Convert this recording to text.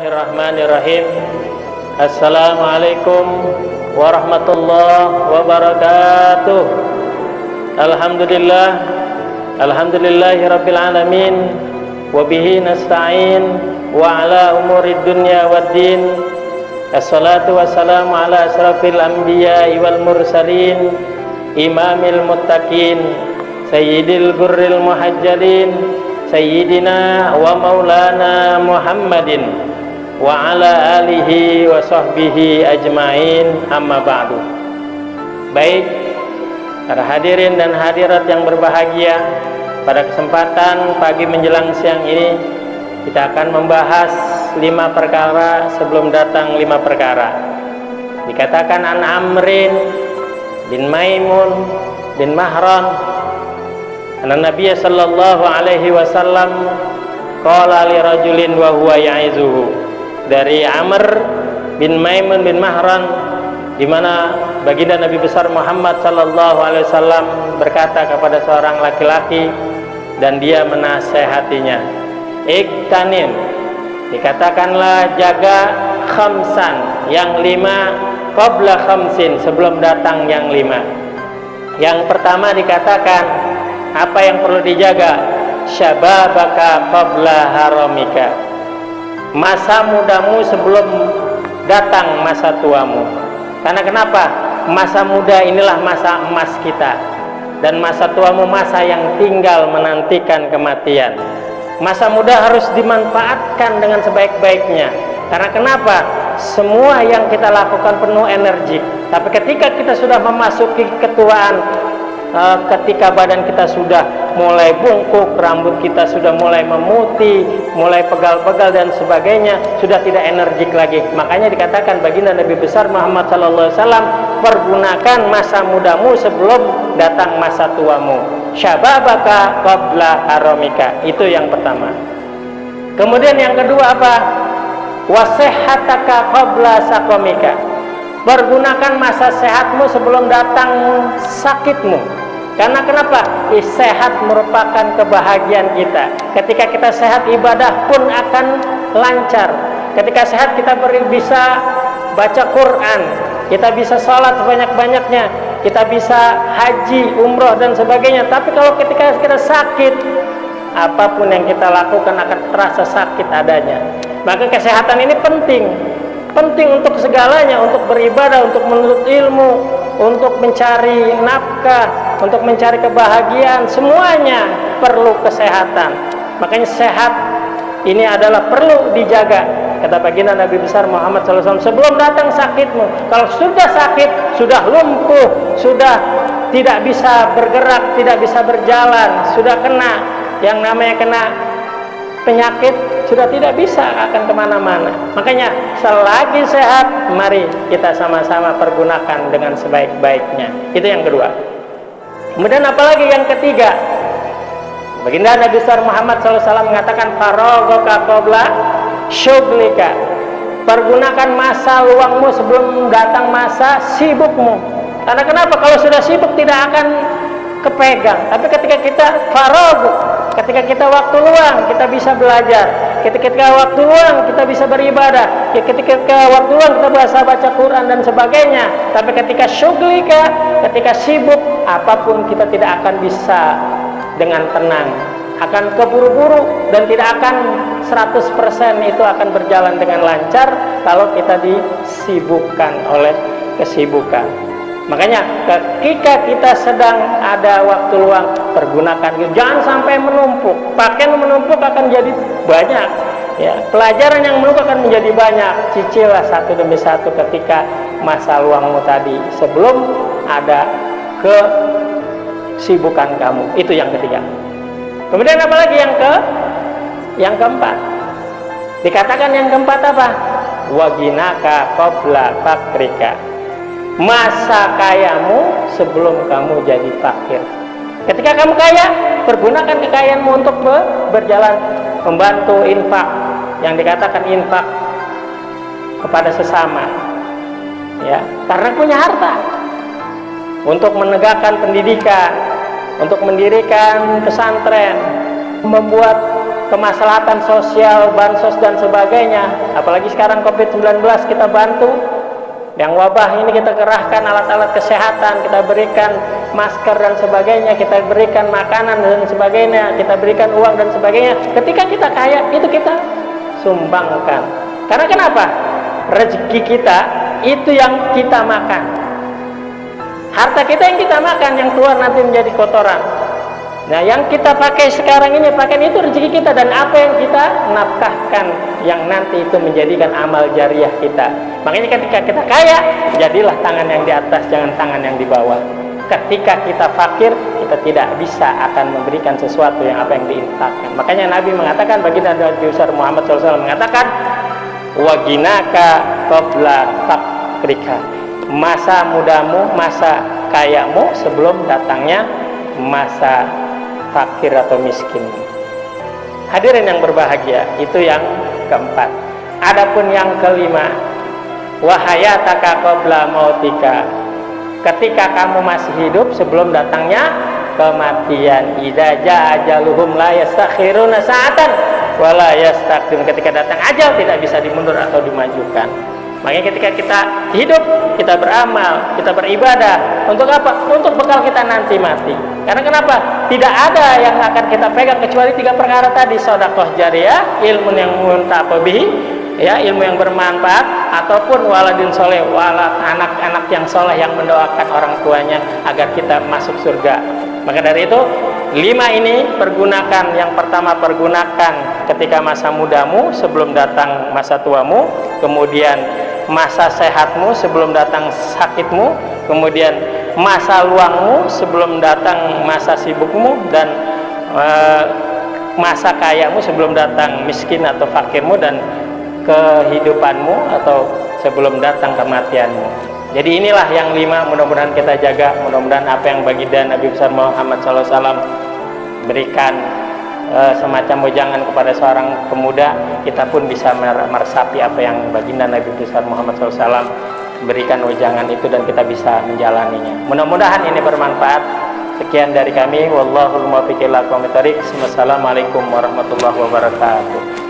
Bismillahirrahmanirrahim. Assalamualaikum warahmatullahi wabarakatuh. Alhamdulillahi rabbil alamin, wabihi nasta'in wa ala umurid dunya waddin. Assalatu wassalamu ala asrafil anbiya'i wal mursalin, imamil muttaqin, sayyidil gurril muhajjalin, sayyidina wa maulana Muhammadin wa ala alihi wa sahbihi ajmain, amma ba'du. Baik, para hadirin dan hadirat yang berbahagia, pada kesempatan pagi menjelang siang ini kita akan membahas 5 perkara sebelum datang 5 perkara. Dikatakan an Amrin bin Maimun bin Mahran Nabi sallallahu alaihi wasallam qala li rajulin wa huwa ya'izuhu, dari Amr bin Maimun bin Mahran, di mana baginda Nabi besar Muhammad sallallahu alaihi wasallam berkata kepada seorang laki-laki dan dia menasehatinya, iktanim, dikatakanlah jaga khamsan, yang 5, qabla khamsin, sebelum datang yang 5. Yang pertama dikatakan apa yang perlu dijaga, syababaka qabla haramika, masa mudamu sebelum datang masa tuamu. Karena kenapa? Masa muda inilah masa emas kita, dan masa tuamu masa yang tinggal menantikan kematian. Masa muda harus dimanfaatkan dengan sebaik-baiknya. Karena kenapa? Semua yang kita lakukan penuh energi, tapi ketika kita sudah memasuki ketuaan, ketika badan kita sudah mulai bungkuk, rambut kita sudah mulai memutih, mulai pegal-pegal dan sebagainya, sudah tidak energik lagi. Makanya dikatakan baginda Nabi besar Muhammad sallallahu alaihi wasallam, pergunakan masa mudamu sebelum datang masa tuamu. Syababaka qabla haramika, itu yang pertama. Kemudian yang kedua apa? Wasihhataka qabla saqamika, pergunakan masa sehatmu sebelum datang sakitmu. Karena kenapa? Sehat merupakan kebahagiaan kita. Ketika kita sehat, ibadah pun akan lancar. Ketika sehat, kita bisa baca Quran, kita bisa sholat sebanyak-banyaknya, kita bisa haji, umroh dan sebagainya. Tapi kalau ketika kita sakit, apapun yang kita lakukan akan terasa sakit adanya. Maka kesehatan ini penting untuk segalanya, untuk beribadah, untuk menuntut ilmu, untuk mencari nafkah, untuk mencari kebahagiaan, semuanya perlu kesehatan. Makanya sehat ini adalah perlu dijaga. Kata baginda Nabi besar Muhammad SAW, sebelum datang sakitmu. Kalau sudah sakit, sudah lumpuh, sudah tidak bisa bergerak, tidak bisa berjalan, sudah kena yang namanya kena penyakit, sudah tidak bisa akan kemana-mana. Makanya selagi sehat, mari kita sama-sama pergunakan dengan sebaik-baiknya. Itu yang kedua. Kemudian apalagi yang ketiga, baginda Nabi besar Muhammad SAW mengatakan, faraghoka qabla syughlika, pergunakan masa luangmu sebelum datang masa sibukmu. Karena kenapa? Kalau sudah sibuk tidak akan kepegang. Tapi ketika kita faragh, ketika kita waktu luang, kita bisa belajar. Ketika waktu luang, kita bisa beribadah. Ketika waktu luang, kita bisa baca Quran dan sebagainya. Tapi ketika syughlika, ketika sibuk, apapun kita tidak akan bisa dengan tenang. Akan keburu-buru dan tidak akan 100% itu akan berjalan dengan lancar kalau kita disibukkan oleh kesibukan. Makanya ketika kita sedang ada waktu luang, pergunakan, jangan sampai menumpuk. Pakaian menumpuk akan jadi banyak, ya. Pelajaran yang menumpuk akan menjadi banyak. Cicilah satu demi satu ketika masa luangmu tadi sebelum ada kesibukan kamu. Itu yang ketiga. Kemudian apalagi yang keempat? Dikatakan yang keempat apa? Waginaka qabla fakrika, masa kayamu sebelum kamu jadi fakir. Ketika kamu kaya, pergunakan kekayaanmu untuk berjalan, membantu infak, yang dikatakan infak kepada sesama, ya, karena punya harta, untuk menegakkan pendidikan, untuk mendirikan pesantren, membuat kemaslahatan sosial, bansos dan sebagainya. Apalagi sekarang COVID-19 kita bantu. Yang wabah ini kita kerahkan alat-alat kesehatan, kita berikan masker dan sebagainya, kita berikan makanan dan sebagainya, kita berikan uang dan sebagainya. Ketika kita kaya, itu kita sumbangkan. Karena kenapa? Rezeki kita itu yang kita makan. Harta kita yang kita makan, yang keluar nanti menjadi kotoran. Nah, yang kita pakai sekarang ini, pakaian itu rezeki kita, dan apa yang kita nafkahkan yang nanti itu menjadikan amal jariah kita. Makanya ketika kita kaya, jadilah tangan yang di atas, jangan tangan yang di bawah. Ketika kita fakir, kita tidak bisa akan memberikan sesuatu yang apa yang diinfakkan. Makanya Nabi mengatakan, baginda Nabi besar Muhammad SAW mengatakan, waginaka qabla fakrika, masa mudamu, masa kayamu sebelum datangnya masa fakir atau miskin. Hadirin yang berbahagia, itu yang keempat. Adapun yang kelima, wahayataka qabla mautika, ketika kamu masih hidup sebelum datangnya kematian. Idza jaa ajaluhum la yastakhiruna sa'atan wa la yastaqdim, ketika datang ajal tidak bisa dimundur atau dimajukan. Makanya ketika kita hidup, kita beramal, kita beribadah. Untuk apa? Untuk bekal kita nanti mati. Karena kenapa? Tidak ada yang akan kita pegang kecuali tiga perkara tadi: sedekah jariyah, ilmu yang muntafa'u bihi, ya, ilmu yang bermanfaat, ataupun waladin soleh, walad, anak-anak yang soleh yang mendoakan orang tuanya agar kita masuk surga. Maka dari itu, 5 ini pergunakan. Yang pertama, pergunakan ketika masa mudamu sebelum datang masa tuamu, kemudian masa sehatmu sebelum datang sakitmu, kemudian masa luangmu sebelum datang masa sibukmu, dan masa kayamu sebelum datang miskin atau fakirmu, dan kehidupanmu atau sebelum datang kematianmu. Jadi inilah yang 5, mudah-mudahan kita jaga. Mudah-mudahan apa yang baginda Nabi besar Muhammad SAW berikan semacam wejangan kepada seorang pemuda, kita pun bisa meresapi apa yang baginda Nabi besar Muhammad SAW berikan wejangan itu, dan kita bisa menjalaninya. Mudah-mudahan ini bermanfaat. Sekian dari kami, wallahul muwaffiq ila aqwamit thoriq. Wassalamualaikum warahmatullahi wabarakatuh.